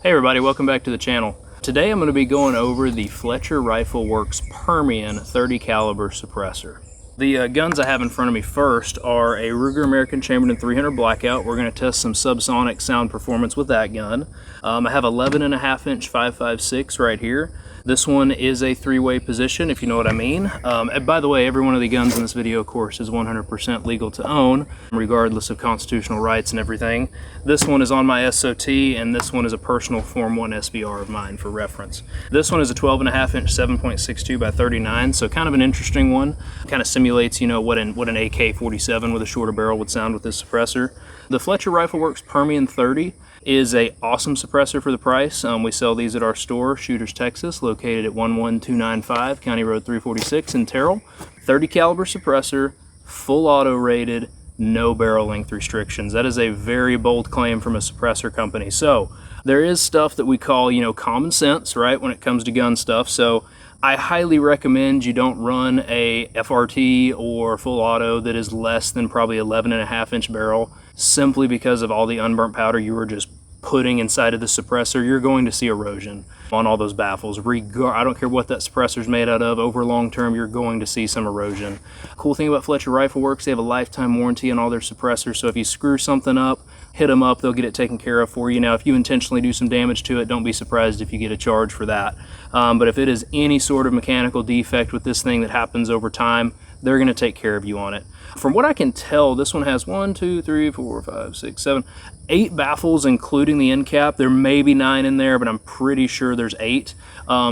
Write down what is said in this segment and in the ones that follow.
Hey everybody, welcome back to the channel. Today I'm going to be going over the Fletcher Rifle Works Permian 30 caliber suppressor. The guns I have in front of me first are a Ruger American Chamberlain 300 Blackout. We're going to test some subsonic sound performance with that gun. I have 11.5 inch 5.56 right here. This one is a three-way position, if you know what I mean. And by the way, every one of the guns in this video, of course, is 100% legal to own, regardless of constitutional rights and everything. This one is on my SOT, and this one is a personal Form 1 SBR of mine for reference. This one is a 12.5 inch 7.62 by 39, so kind of an interesting one. Kind of simulates, you know, what an AK-47 with a shorter barrel would sound with this suppressor. The Fletcher Rifle Works Permian 30 is a awesome suppressor for the price. We sell these at our store, Shooters, Texas, located at 11295 County Road 346 in Terrell. 30 caliber suppressor, full auto rated, no barrel length restrictions. That is a very bold claim from a suppressor company. So there is stuff that we call, you know, common sense, right, when it comes to gun stuff. So I highly recommend you don't run a FRT or full auto that is less than probably 11.5 inch barrel, simply because of all the unburnt powder you were just putting inside of the suppressor. You're going to see erosion on all those baffles. I don't care what that suppressor is made out of, over long term you're going to see some erosion. Cool thing about Fletcher Rifle Works, they have a lifetime warranty on all their suppressors, so if you screw something up, hit them up, they'll get it taken care of for you. Now if you intentionally do some damage to it, don't be surprised if you get a charge for that. But if it is any sort of mechanical defect with this thing that happens over time, they're going to take care of you on it. From what I can tell, this one has 8 baffles, including the end cap. There may be 9 in there, but I'm pretty sure there's 8.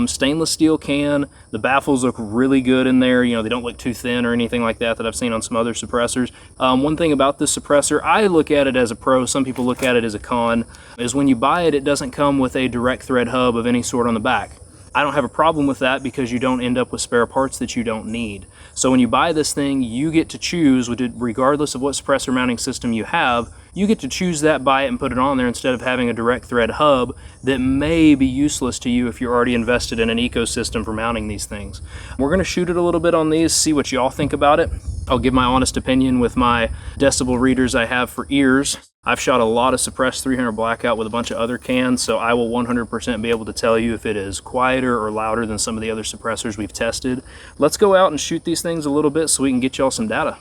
Stainless steel can. The baffles look really good in there. You know, they don't look too thin or anything like that I've seen on some other suppressors. One thing about this suppressor, I look at it as a pro, some people look at it as a con, is when you buy it, it doesn't come with a direct thread hub of any sort on the back. I don't have a problem with that because you don't end up with spare parts that you don't need. So when you buy this thing, you get to choose, regardless of what suppressor mounting system you have, you get to choose that, buy it, and put it on there instead of having a direct thread hub that may be useless to you if you're already invested in an ecosystem for mounting these things. We're going to shoot it a little bit on these, see what y'all think about it. I'll give my honest opinion with my decibel readers I have for ears. I've shot a lot of suppressed 300 Blackout with a bunch of other cans, so I will 100% be able to tell you if it is quieter or louder than some of the other suppressors we've tested. Let's go out and shoot these things a little bit so we can get y'all some data.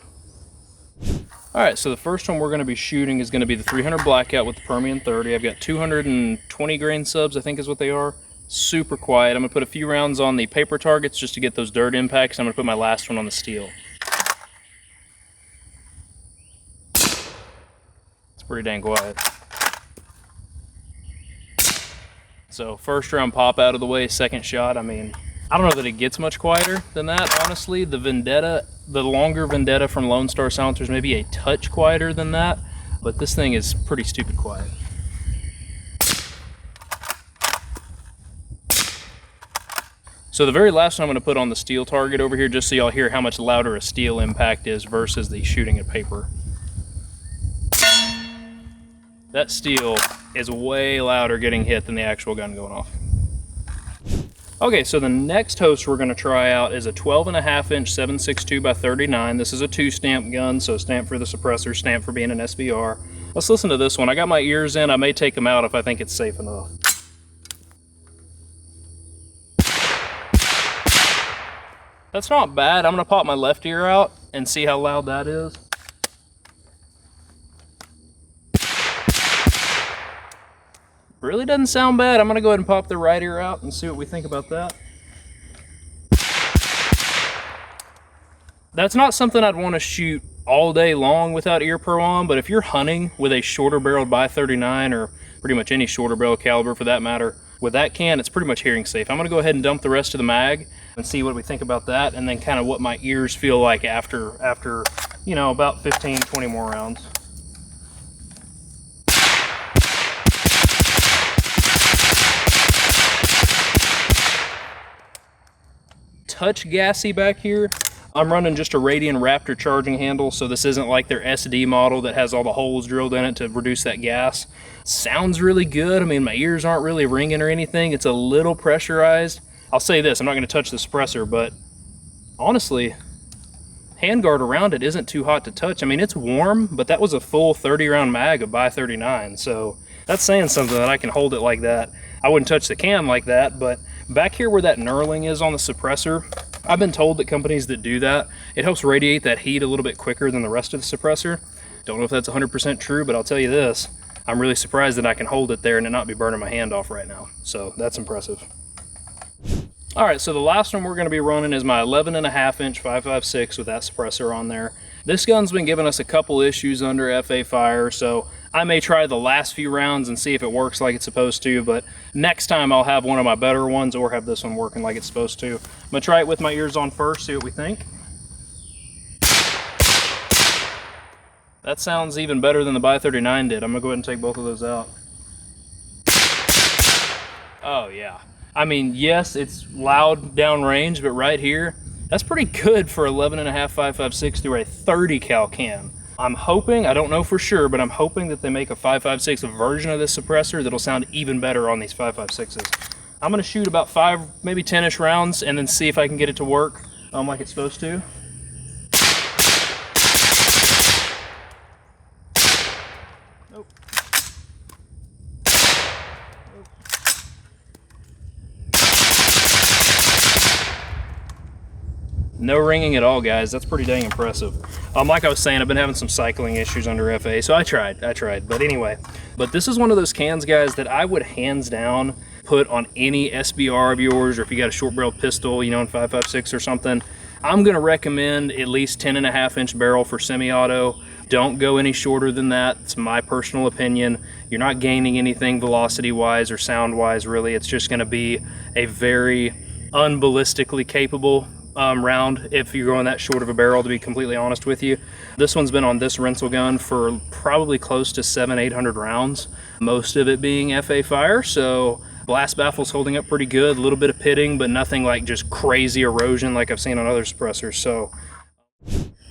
Alright, so the first one we're going to be shooting is going to be the 300 Blackout with the Permian 30. I've got 220 grain subs, I think is what they are. Super quiet. I'm going to put a few rounds on the paper targets just to get those dirt impacts. I'm going to put my last one on the steel. Pretty dang quiet. So first round pop out of the way, second shot, I mean, I don't know that it gets much quieter than that, honestly. The Vendetta, the longer Vendetta from Lone Star silencers may be a touch quieter than that, but this thing is pretty stupid quiet. So the very last one I'm going to put on the steel target over here, just so y'all hear how much louder a steel impact is versus the shooting at paper. That steel is way louder getting hit than the actual gun going off. Okay, so the next host we're going to try out is a 12.5 inch 7.62 by 39. This is a 2-stamp gun, so stamp for the suppressor, stamp for being an SBR. Let's listen to this one. I got my ears in. I may take them out if I think it's safe enough. That's not bad. I'm going to pop my left ear out and see how loud that is. Really doesn't sound bad. I'm going to go ahead and pop the right ear out and see what we think about that. That's not something I'd want to shoot all day long without ear pro on, but if you're hunting with a shorter barreled by 39 or pretty much any shorter barrel caliber for that matter, with that can, it's pretty much hearing safe. I'm going to go ahead and dump the rest of the mag and see what we think about that, and then kind of what my ears feel like after you know, about 15-20 more rounds. Touch gassy back here. I'm running just a Radian Raptor charging handle, so this isn't like their SD model that has all the holes drilled in it to reduce that gas. Sounds really good. I mean, my ears aren't really ringing or anything. It's a little pressurized. I'll say this, I'm not going to touch the suppressor, but honestly, handguard around it isn't too hot to touch. I mean, it's warm, but that was a full 30 round mag of by 39, so That's saying something that I can hold it like that. I wouldn't touch the cam like that, but back here where that knurling is on the suppressor, I've been told that companies that do that, it helps radiate that heat a little bit quicker than the rest of the suppressor. Don't know if that's 100% true, but I'll tell you this, I'm really surprised that I can hold it there and it not be burning my hand off right now. So that's impressive. All right, so the last one we're gonna be running is my 11.5-inch 5.56 with that suppressor on there. This gun's been giving us a couple issues under FA fire, so I may try the last few rounds and see if it works like it's supposed to, but next time I'll have one of my better ones or have this one working like it's supposed to. I'm gonna try it with my ears on first, see what we think. That sounds even better than the By 39 did. I'm gonna go ahead and take both of those out. Oh yeah. I mean, yes, it's loud downrange, but right here, that's pretty good for 11.5 5.56 through a 30 cal cam. I'm hoping, I don't know for sure, but I'm hoping that they make a 5.56 version of this suppressor that'll sound even better on these 5.56s. I'm gonna shoot about 5, maybe 10-ish rounds and then see if I can get it to work like it's supposed to. Nope. No ringing at all, guys. That's pretty dang impressive. Like I was saying, I've been having some cycling issues under FA, so I tried. But anyway, this is one of those cans, guys, that I would hands down put on any SBR of yours, or if you got a short barrel pistol, you know, in 5.56 or something. I'm gonna recommend at least 10.5-inch barrel for semi-auto. Don't go any shorter than that. It's my personal opinion. You're not gaining anything velocity-wise or sound-wise, really. It's just gonna be a very unballistically capable round if you're going that short of a barrel, to be completely honest with you. This one's been on this rental gun for probably close to 700-800 rounds, most of it being FA fire, so blast baffle's holding up pretty good, a little bit of pitting, but nothing like just crazy erosion like I've seen on other suppressors. So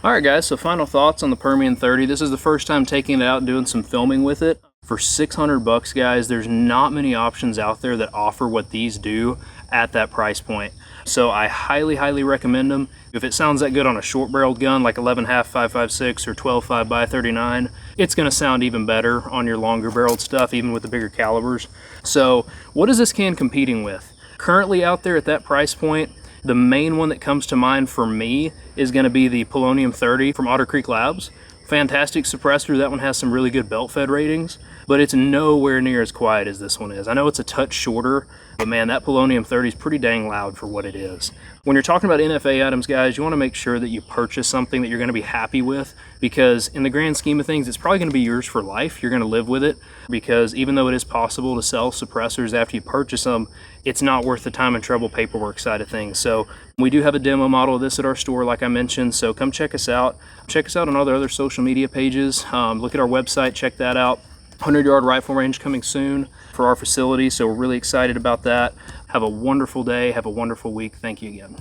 all right, guys, so final thoughts on the Permian 30. This is the first time taking it out and doing some filming with it. For 600 bucks, guys, there's not many options out there that offer what these do at that price point. So I highly recommend them. If it sounds that good on a short barreled gun like 11.5 5.56 or 12.5 by 39, it's gonna sound even better on your longer barreled stuff, even with the bigger calibers. So what is this can competing with? Currently out there at that price point, the main one that comes to mind for me is gonna be the Polonium 30 from Otter Creek Labs. Fantastic suppressor. That one has some really good belt fed ratings, but it's nowhere near as quiet as this one is. I know it's a touch shorter, but man, that Polonium 30 is pretty dang loud for what it is. When you're talking about NFA items, guys, you want to make sure that you purchase something that you're going to be happy with, because in the grand scheme of things, it's probably going to be yours for life. You're going to live with it, because even though it is possible to sell suppressors after you purchase them, it's not worth the time and trouble paperwork side of things. So we do have a demo model of this at our store, like I mentioned, so come check us out. Check us out on all the other social media pages. Look at our website, check that out. 100-yard rifle range coming soon for our facility, so we're really excited about that. Have a wonderful day, have a wonderful week. Thank you again.